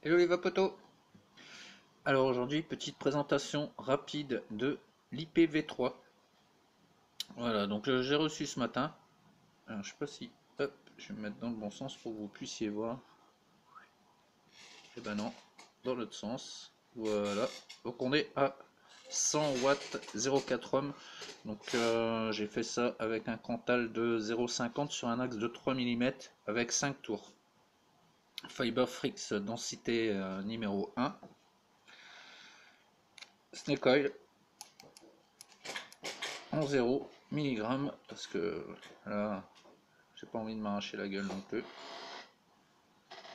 Hello les vapotos. Alors aujourd'hui, petite présentation rapide de l'IPv3. Voilà, donc j'ai reçu ce matin. Alors je sais pas si... Hop, je vais me mettre dans le bon sens pour que vous puissiez voir. Eh ben non, dans l'autre sens. Voilà, donc on est à 100 watts 0,4 ohm. Donc j'ai fait ça avec un Cantal de 0,50 sur un axe de 3 mm avec 5 tours. Fiberfrix densité numéro 1. Snake Oil en 0 mg parce que là j'ai pas envie de m'arracher la gueule non plus,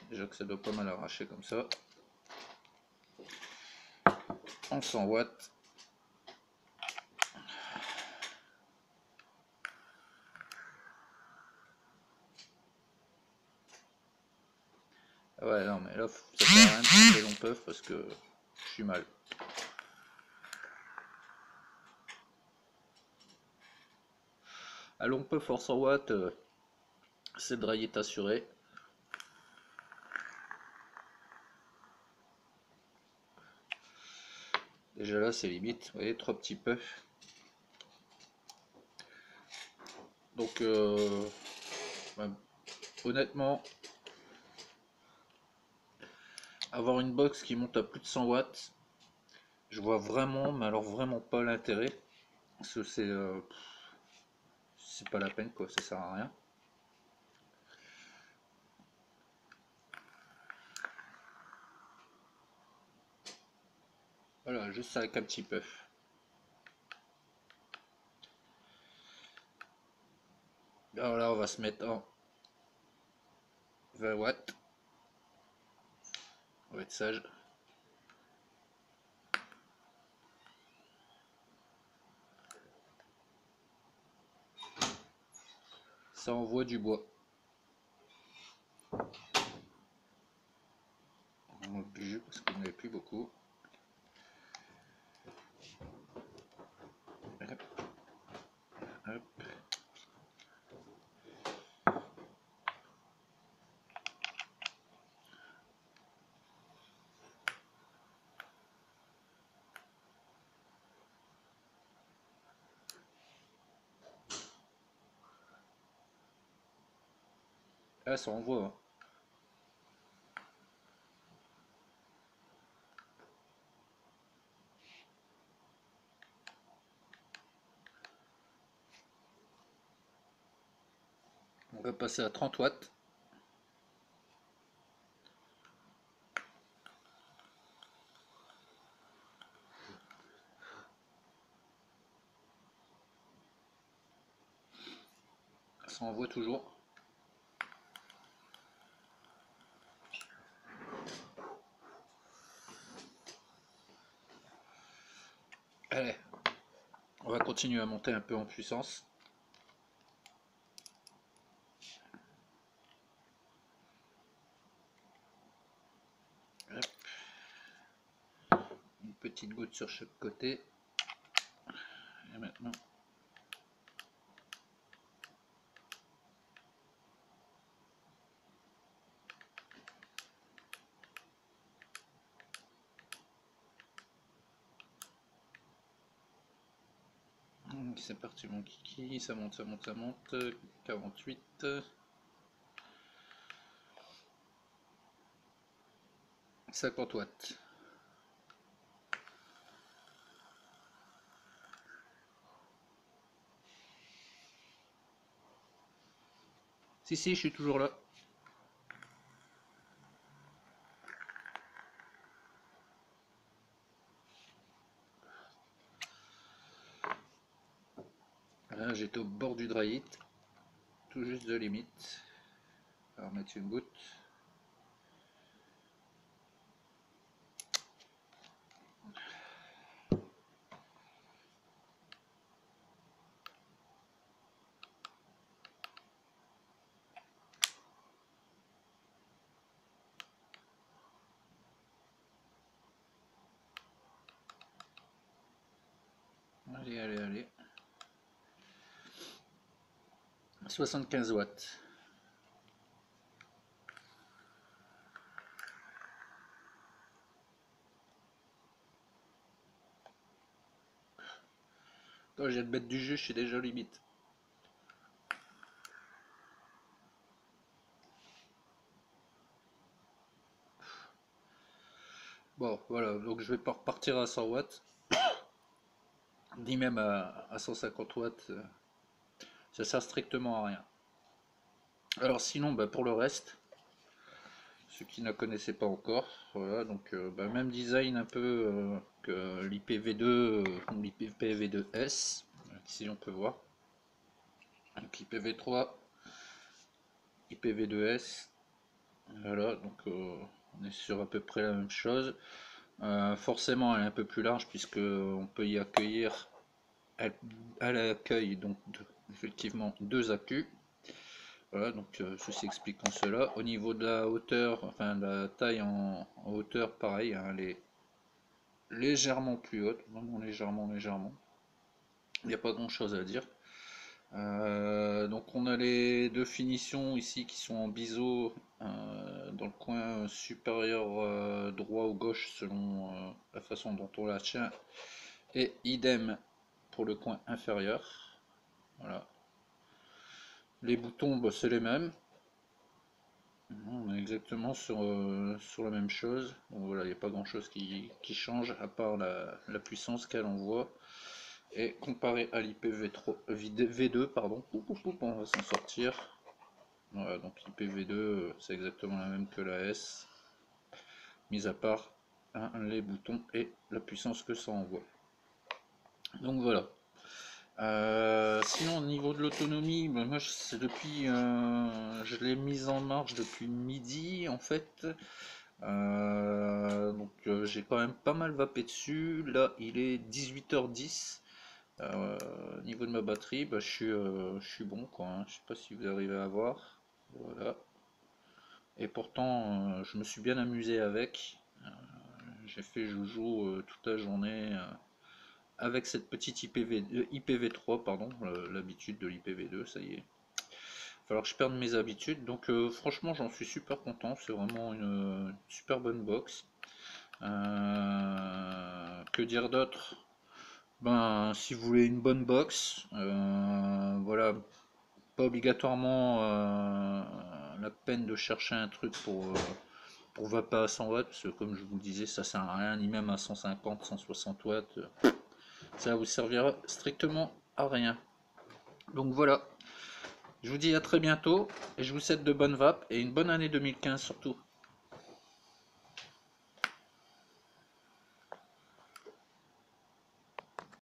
déjà que ça doit pas mal arracher comme ça. En 100 watts, ah ouais non mais là ça sert à rien de prendre des longs puffs parce que je suis mal. À long puff en 100 watts, c'est dry est assuré. Déjà là c'est limite, vous voyez, 3 petits puffs. Donc bah, honnêtement, avoir une box qui monte à plus de 100 watts, je vois vraiment, mais alors vraiment pas l'intérêt. Parce que c'est pas la peine quoi, ça sert à rien. Voilà, juste avec un petit puff. Alors là, on va se mettre en 20 watts. On va être sage. Ça envoie du bois. On manque du jus parce qu'on n'avait plus beaucoup. Hop, hop. Là, ça envoie. Hein. On va passer à 30 watts. Ça envoie toujours. Allez, on va continuer à monter un peu en puissance. Hop. Une petite goutte sur chaque côté. Et maintenant, c'est parti mon kiki, ça monte, ça monte, ça monte. 48. 50 watts. Si, je suis toujours là. Là, j'étais au bord du dry heat. Tout juste de limite. On va remettre une goutte. Allez, allez, allez. 75 watts. Quand je viens de mettre du jus, je suis déjà limite. Bon, voilà, donc je vais pas repartir à 100 watts, ni même à 150 watts, ça sert strictement à rien. Alors sinon, bah, pour le reste, ceux qui ne connaissaient pas encore, voilà, donc bah, même design un peu que l'IPv2 ou l'IPv2S, ici on peut voir. Donc IPv3, IPv2S, voilà, donc on est sur à peu près la même chose. Forcément, elle est un peu plus large puisque on peut y accueillir à l'accueil donc effectivement deux accus. Voilà, donc ceci expliquant cela. Au niveau de la hauteur, enfin de la taille en hauteur, pareil, hein, elle est légèrement plus haute, vraiment légèrement. Il n'y a pas grand chose à dire. Donc on a les deux finitions ici qui sont en biseau dans le coin supérieur droit ou gauche selon la façon dont on la tient, et idem pour le coin inférieur. Voilà. Les boutons, bah, c'est les mêmes. On est exactement sur la même chose. Donc voilà, il n'y a pas grand chose qui change à part la puissance qu'elle envoie. Et comparé à l'IPv3, V2, pardon, on va s'en sortir. Voilà, donc l'IPv2, c'est exactement la même que la S, mis à part les boutons et la puissance que ça envoie. Donc voilà. Sinon au niveau de l'autonomie, ben moi c'est depuis, je l'ai mise en marche depuis midi en fait. Donc j'ai quand même pas mal vapé dessus. Là il est 18h10. Au niveau de ma batterie, bah, je suis bon quoi, hein. Je sais pas si vous arrivez à voir. Voilà. Et pourtant je me suis bien amusé avec. J'ai fait joujou toute la journée. Avec cette petite IPv3, pardon, l'habitude de l'IPv2, ça y est. Il va falloir que je perde mes habitudes, donc franchement j'en suis super content, c'est vraiment une super bonne box. Que dire d'autre? Ben, si vous voulez une bonne box, voilà, pas obligatoirement la peine de chercher un truc pour vaper à 100 watts, parce que comme je vous le disais, ça sert à rien, ni même à 150, 160 watts. Ça vous servira strictement à rien. Donc voilà, je vous dis à très bientôt et je vous souhaite de bonnes vapes et une bonne année 2015 surtout.